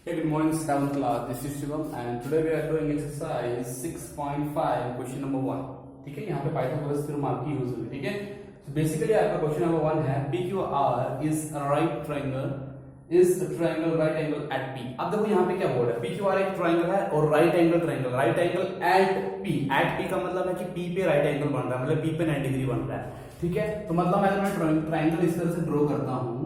Hey, good morning, 7th class. This is Shivam, and today we are doing exercise 6.5, question number 1. ठीक है, यहाँ पे Pythagoras theorem आपकी use हुई. ठीक है, तो बेसिकली आपका क्वेश्चन नंबर 1 है PQR is a right triangle right angle at P. अब देखो यहाँ पे क्या बोल रहा है, PQR एक ट्रायंगल है और right angle at P. at P का मतलब है कि P पे राइट एंगल बन रहा है, मतलब P पे 90 डिग्री बन रहा है. ठीक है, तो मतलब अगर मैं ट्रायंगल इस तरह से ड्रॉ करता हूँ,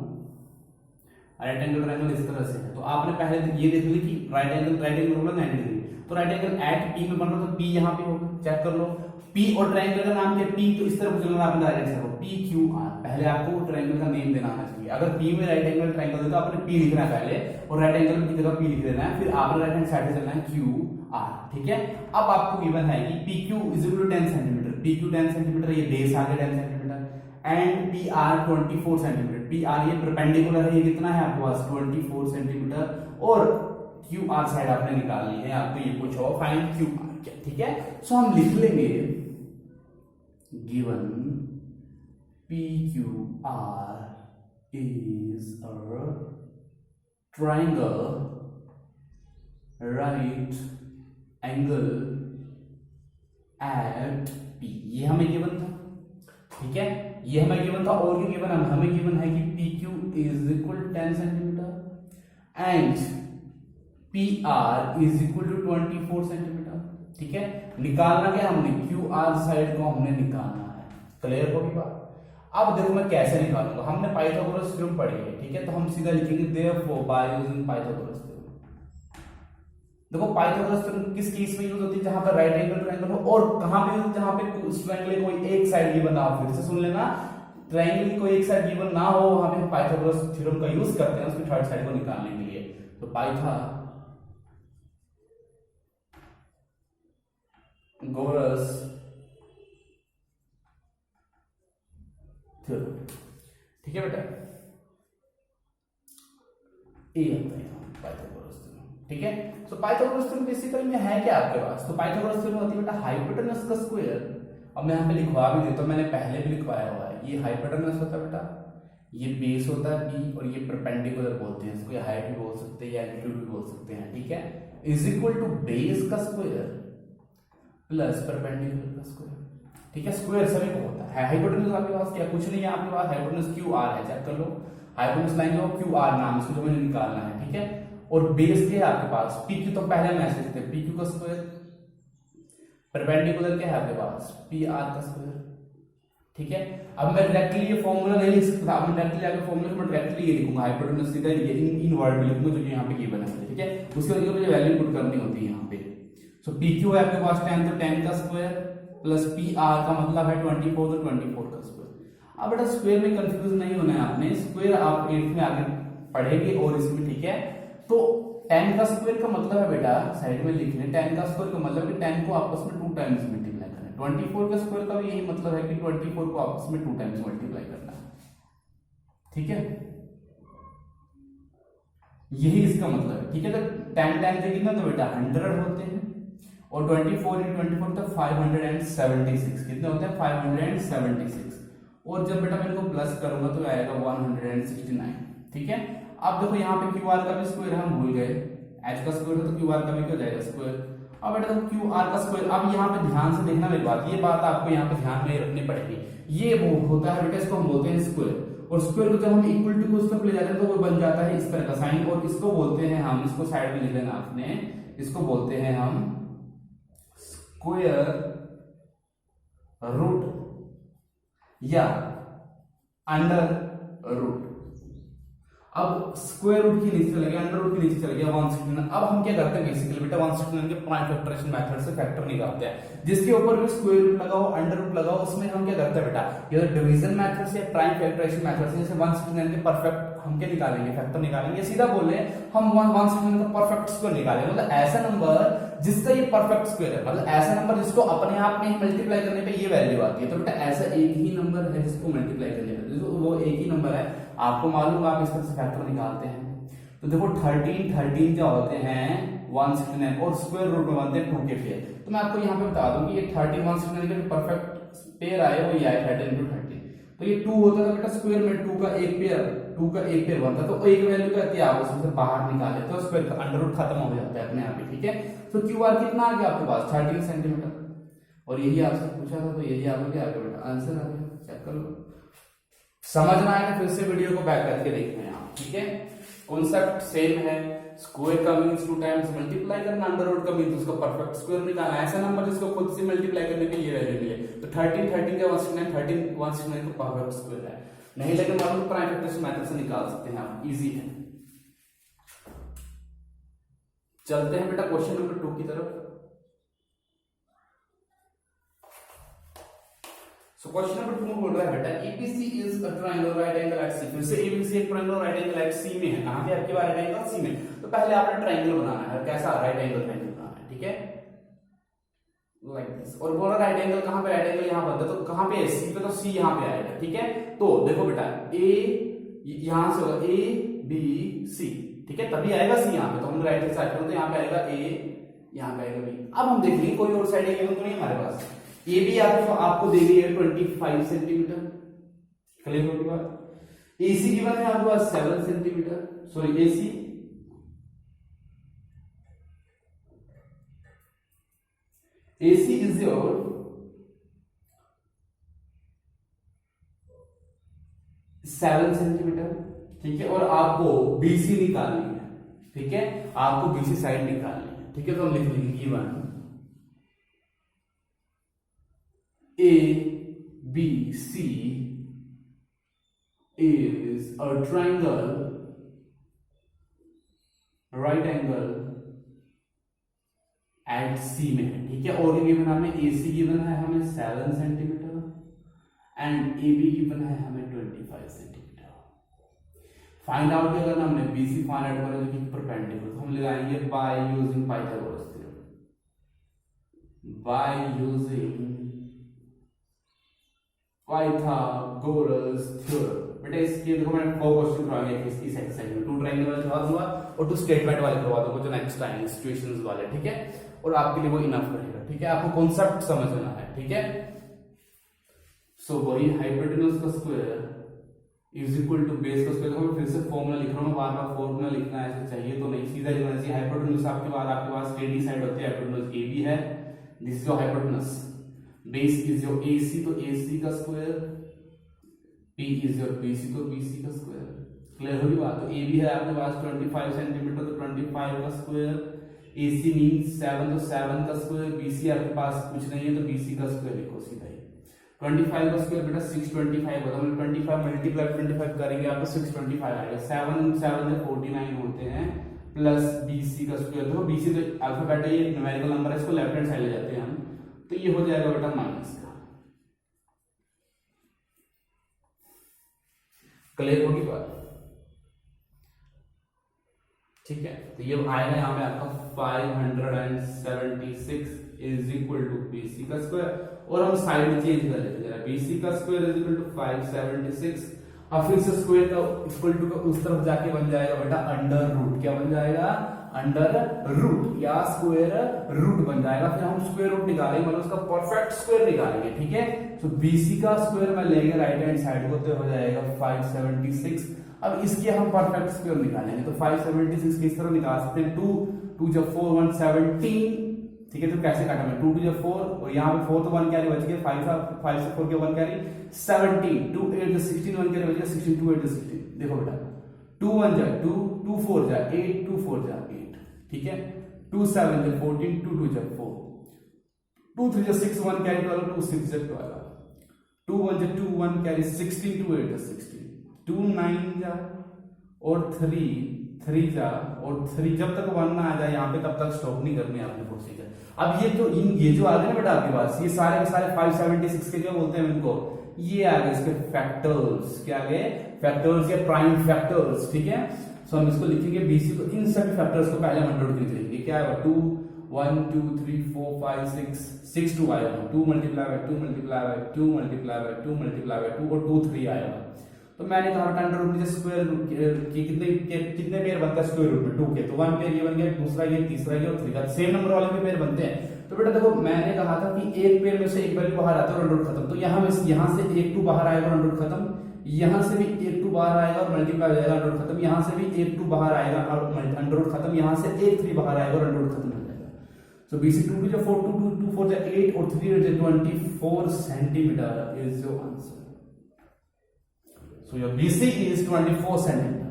राइट एंगल ट्रायंगल इस तरह से है, तो आपने पहले ये देख ली कि राइट एंगल मतलब 90 डिग्री, तो राइट एंगल एट पी में बन रहा, तो पी यहाँ पे होगा, चेक कर लो. पी और ट्रायंगल का नाम क्या है, पी, तो इस तरफ चलना आपने डायरेक्शन को पी क्यू आर. पहले आपको ट्रायंगल का नेम देना आना चाहिए. अगर पी में राइट एंगल ट्रायंगल है तो आपने पी लिखना है पहले, और राइट एंगल की जगह पी लिख देना है, फिर आपने राइट हैंड साइड से चलना है क्यू आर. ठीक है, अब आपको गिवन है कि P Q is equal to 10 centimetre, P Q 10 centimetre, ये बेस आ गया 10 centimetre, and P R 24 centimetre. P R ये परपेंडिकुलर है, ये कितना है आपके पास 24 सेंटीमीटर, और क्यू आर साइड आपने निकालनी है. आपको ये पूछा हो फाइंड क्यू आर क्या. ठीक है, सो हम लिख लेंगे given P Q R is a triangle right angle at P. ये हमें गिवन था. ठीक है, ये हमें गिवन था, और ये गिवन हमें गिवन है कि P Q is equal 10 centimetre and P R is equal to 24 centimetre. ठीक है, निकालना क्या हमने, क्यू आर साइड को हमने निकालना है. क्लियर होगी बात. अब देखो मैं कैसे निकालूंगा, हमने पाइथागोरस थ्योरम पढ़ी है. ठीक है, तो हम सीधा लिखेंगे therefore by using Pythagoras theorem. देखो पाइथागोरस थ्योरम किस केस में यूज होती है, जहां पर राइट एंगल ट्रायंगल हो, और कहां पे, जहां पे उस ट्रायंगल कोई एक साइड गिवन ना हो. फिर से सुन लेना, ट्रायंगल की कोई एक साइड गिवन ना हो, वहां पे पाइथागोरस थ्योरम का यूज करते हैं उसकी थर्ड साइड को निकालने के लिए. तो पाइथागोरस थ्योरम. ठीक है बेटा, ये होता है पाइथागोरस थ्योरम. ठीक है, सो पाइथागोरस थ्योरम बेसिकली में है क्या आपके पास, तो पाइथागोरस थ्योरम होती है बेटा हाइपोटेनस का स्क्वायर. अब मैं यहाँ पे लिखवा भी देता हूं, मैंने पहले भी लिखवाया हुआ है. ये हाइपोटेनस होता है बेटा, ये बेस होता है बी, और ये परपेंडिकुलर बोलते हैं इसको, हाइट भी बोल सकते हैं या एल्टीट्यूड भी बोल सकते हैं. ठीक है, इज इक्वल टू बेस का स्क्वायर प्लस परपेंडिकुलर का स्क्वायर. ठीक है, स्क्वायर सभी को होता है. हाइपोटेनस आपके पास क्या कुछ नहीं है, आपके पास हाइपोटेनस क्यू आर है, चेक कर लो. हाइपोटेनस लाइन जो क्यू आर नाम इसको जो मैंने निकालना है. ठीक है, और बेस क्या है आपके पास, पी क्यू, तो पहले हम ऐसे लिखते हैं पी क्यू का स्क्वायर, परपेंडिकुलर क्या है आपके पास पी आर का स्क्वायर. ठीक है, अब मैं डायरेक्टली ये फॉर्मूला नहीं लिख सकता, मैं डायरेक्टली आगे फॉर्मूला में डायरेक्टली ये लिखूंगा, हाइपोटेनस सीधा ये इन वर्ड में लिखूंगा जो यहाँ पे गिवन है. ठीक है, उसके लिए मुझे वैल्यू पुट करनी होती है यहाँ पे. सो पी क्यू है आपके पास 10, तो 10 का स्क्वायर प्लस पी आर का मतलब है 24, तो 24 का स्क्वायर. अब बेटा स्क्वायर में कंफ्यूज नहीं होना है आपने, स्क्वायर आप 8th में आगे पढ़ेंगे और इसमें. ठीक है, तो 10 का स्क्वायर का मतलब है बेटा साइड में लिख लें, 10 का स्क्वायर का मतलब कि 10 को आपस में 2 टाइम्स मल्टीप्लाई करना है. 24 का स्क्वायर का भी यही मतलब है कि 24 को आपस में 2 टाइम्स मल्टीप्लाई करना है. ठीक है, यही इसका मतलब है. ठीक है, तो 10 टाइम्स कितना, तो बेटा 100 होते हैं, और 24 × 24 तो 576. कितने होते हैं 576. और जब बेटा मैं इनको प्लस करूंगा तो आएगा 169. ठीक है, अब देखो यहाँ पे क्यू आर का भी स्क्वायर हम भूल गए, एच का स्क्वायर है तो क्यू आर का भी क्या जाएगा स्क्वायर. अब बेटा देखो क्यू आर का स्क्वायर, अब यहाँ पे ध्यान से देखना मेरी बात, ये बात आपको यहाँ पे ध्यान में रखनी पड़ेगी. ये वो होता है बेटा, इसको हम बोलते हैं स्क्वायर, और स्क्वायर को जब हम इक्वल टू को उस तरफ ले जाते हैं तो वो बन जाता है इस तरह का साइन, और इसको बोलते हैं हम, इसको साइड में लिख लेना आपने, इसको बोलते हैं हम स्क्वायर रूट या अंडर रूट. अब स्क्वायर रूट के नीचे चले गए, अंडर रूट के नीचे चले गया 169. अब हम क्या करते हैं बेसिकली बेटा 169 के प्राइम फैक्टराइजेशन मेथड से फैक्टर निकालते हैं. जिसके ऊपर भी स्क्वायर रूट लगा हो, अंडर रूट लगा हो, उसमें हम क्या करते हैं बेटा, या डिवीजन मेथड से, प्राइम फैक्टराइजेशन मेथड से, जैसे 169 के परफेक्ट हम क्या निकालेंगे, फैक्टर निकालेंगे. सीधा बोले हम 169 का परफेक्ट स्क्वायर निकालेंगे, मतलब ऐसा नंबर जिसका ये परफेक्ट स्क्वायर है, मतलब ऐसा नंबर जिसको अपने आप में मल्टीप्लाई करने पे ये वैल्यू आती है. तो बेटा ऐसा एक ही नंबर है जिसको मल्टीप्लाई करने पे, वो एक ही नंबर है, आपको मालूम, आप इस तरह से फैक्टर निकालते हैं. तो देखो 13 क्या होते हैं 169, और स्क्वायर रूट में बनते हैं 2 के पेयर. तो मैं आपको यहाँ पे बता दूं कि ये 13 169 के परफेक्ट पेयर आए वो ये आए 13 × 13. तो ये 2 होता था बेटा स्क्वायर में 2 का एक पेयर बनता, तो एक वैल्यू कहती है आप उसमें से बाहर निकाले तो स्क्वायर का अंडर रूट खत्म हो जाता है अपने आप ही, ठीक है। तो क्यू आर कितना आ गया आपके पास 13 सेंटीमीटर, और यही आपसे पूछा था, तो यही आपको क्या आ गया बेटा आंसर आ गया। चेक कर लो, समझना है ना, फिर से वीडियो को बैक करके देखना है आप, ठीक है। कॉन्सेप्ट सेम है, स्क्वायर का मींस 2 टाइम्स मल्टीप्लाई करना, अंडर रूट का मींस उसका परफेक्ट स्क्वायर निकालना, ऐसा नंबर जिसको खुद से मल्टीप्लाई करने के लिए वैल्यू मिले। तो 13 का 169 का परफेक्ट स्क्वायर है, नहीं लेकिन हम प्राइम फैक्टर्स मेथड से निकाल सकते हैं आप, इजी है। चलते हैं बेटा क्वेश्चन नंबर 2 की तरफ। सो क्वेश्चन नंबर 2 में बोल रहा है बेटा ABC is a triangle right angle at C. फिर से एबीसी एक triangle right angle at C में है, कहां पे आपके राइट एंगल सी में। तो पहले आपने ट्रायंगल बनाना है, कैसा राइट एंगल ट्रायंगल बनाना है, ठीक है, लाइक दिस। और बोला राइट एंगल कहां पे, राइट एंगल यहां बनता है, तो कहां पे सी पे, तो सी यहां पे आएगा, ठीक है। तो देखो बेटा ए यहां से होगा ए बी सी, ठीक है, तभी आएगा सी यहां पे। तो हम राइट साइड पर, तो यहां पे आएगा ए, यहां पे आएगा बी। अब हम देख लेंगे कोई और साइड है तो नहीं हमारे पास। ए बी आपको दे रही है 25 सेंटीमीटर, क्लियर होगी बात। एसी गिवन है आपके पास 7 centimetre, sorry AC is your 7 centimetre, ठीक है। और आपको BC निकालनी है, ठीक है, आपको BC साइड निकालनी है, ठीक है। तो हम लिख लेंगे given ABC is a triangle right angle at C में है, ठीक है। और गिवन हमें AC गिवन है हमें 7 सेंटीमीटर एंड AB गिवन है हमें 25 सेंटीमीटर। फाइंड आउट क्या करना हमने, BC फाइंड आउट करना, जो कि परपेंडिकुलर। तो हम लगाएंगे by using Pythagoras theorem, by using Pythagoras theorem. बेटा इसके देखो मैंने 4 क्वेश्चन करवाएंगे इस एक्सरसाइज में, 2 ट्रायंगल वाले करवा दूंगा और 2 स्टेटमेंट वाले करवा दूंगा, जो नेक्स्ट टाइम सिचुएशंस वाले, ठीक है। और आपके लिए वो इनफ रहेगा, ठीक है, आपको कॉन्सेप्ट समझना है, ठीक है। सो वही हाइपोटेन्यूज का square is equal to base का स्क्वायर। फिर से फॉर्मूला लिख रहा हूं, बार-बार फॉर्मूला लिखना है ऐसे चाहिए तो नहीं, सीधा लिखना चाहिए। हाइपोटेन्यूज आपके पास टेढ़ी साइड होती है, हाइपोटेन्यूज AB है, this is your hypotenuse, base is your AC, तो AC का square, P is your BC, तो BC का स्क्वायर। क्लियर होगी बात। तो AB है आपके पास 25 सेंटीमीटर, तो 25 का स्क्वायर, AC मींस 7, तो 7 का स्क्वायर, BC आपके पास कुछ नहीं है तो BC का स्क्वायर लिखो सीधा ही। 25 का स्क्वायर बेटा 625 होता है, 25 मल्टीप्लाई 25 करेंगे आपको 625 आएगा। 7 7 से 49 होते हैं, प्लस BC का स्क्वायर। देखो BC तो अल्फाबेट है, ये न्यूमेरिकल नंबर है, इसको लेफ्ट हैंड साइड ले जाते हैं हम, तो ये हो जाएगा बेटा माइनस का। क्लियर होगी बात, ठीक है। तो ये आएगा यहाँ पे आपका 576 इज इक्वल टू BC का स्क्वायर, और हम साइड में चेंज कर लेते हैं, BC का स्क्वायर इज इक्वल टू 576, और फिर से स्क्वायर का इक्वल टू का उस तरफ जाके बन जाएगा बेटा अंडर रूट। क्या बन जाएगा, अंडर रूट या स्क्वायर रूट बन जाएगा। फिर हम स्क्वायर रूट निकालेंगे, मतलब उसका परफेक्ट स्क्वायर निकालेंगे, ठीक है। तो BC का स्क्वायर में लेंगे राइट हैंड साइड को, तो हो जाएगा 576। अब इसके हम परफेक्ट स्क्वायर निकालेंगे, तो 576 किस तरह निकाल सकते हैं, 2 जब 4 1 17, ठीक है। तो कैसे काटा मैं, 2 जब 4, और यहाँ पे 4 तो 1 कैरी बच गया, 5 से 4 के 1 कैरी 17, 2 8 16 1 कैरी बच गया 16, 2 8 16। देखो बेटा 2 1 जा 2, 2 4 जा 8, 2 4 जा 8, ठीक है। 2 7 जा 14, 2 2 जा 4, 2 3 जा 6 1 कैरी 12, 2 6 जा 12, 2 1 जा 2 1 कैरी 16, 2 8 जा 16, 2 9 जा और 3 जा और 3, जब तक 1 ना आ जाए यहाँ पे तब तक स्टॉप नहीं करनी है आपने प्रोसीजर। अब ये जो आ गए ना बेटा आपके पास, ये सारे के सारे 576 के जो बोलते हैं इनको, ये आ गए इसके फैक्टर्स। क्या आ गए, फैक्टर्स या प्राइम फैक्टर्स, ठीक है। सो हम इसको लिखेंगे BC, तो इन सभी फैक्टर्स को पहले हम अंडर रूट करेंगे। क्या है 2 1 2 3 4 5 6 2 आएगा, 2 multiply by 2 multiply by 2 multiply by 2 multiply by 2 और 2 3 आएगा। तो मैंने कहा बेटा अंडर रूट स्क्वायर की कितने पेयर बनता है स्क्वायर रूट में 2 के, तो 1 पेयर ये बन गया, दूसरा ये, तीसरा ये और 3 का सेम नंबर वाले पेयर बनते हैं। तो बेटा देखो मैंने कहा था कि एक पेड़ में से एक वैल्यू बाहर आता है और अंडर रूट खत्म, तो यहाँ से एक 2 बाहर आएगा और अंडर रूट खत्म, यहाँ से भी एक 2 बाहर आएगा और मल्टीप्लाई हो जाएगा अंडर रूट खत्म, यहाँ से भी एक 2 बाहर आएगा और अंडर रूट खत्म, यहाँ से एक 3 बाहर आएगा और अंडर रूट खत्म हो जाएगा। सो BC 2 to 4 2 4 8 और 3 24 centimetre is your answer. So your BC is 24 centimetre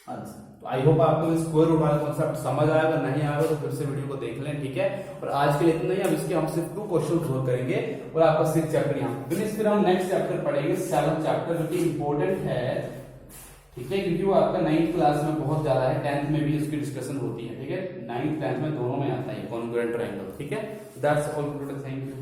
answer. तो आई होप आपको स्क्वायर रूट वाला कॉन्सेप्ट समझ आया, अगर नहीं आया तो फिर से वीडियो को देख लें, ठीक है। और आज के लिए इतना ही, अब इसके हम सिर्फ 2 क्वेश्चन सोल्व करेंगे और आपका 6 चैप्टर यहाँ फिर हम नेक्स्ट चैप्टर पढ़ेंगे 7th चैप्टर, जो कि इंपॉर्टेंट है, ठीक है, क्योंकि वो आपका 9th क्लास में बहुत ज्यादा है, 10th में भी इसकी डिस्कशन होती है, ठीक है, 9th 10th में दोनों में आता है कॉन्ग्रुएंट ट्रायंगल, ठीक है। That's all, thank you.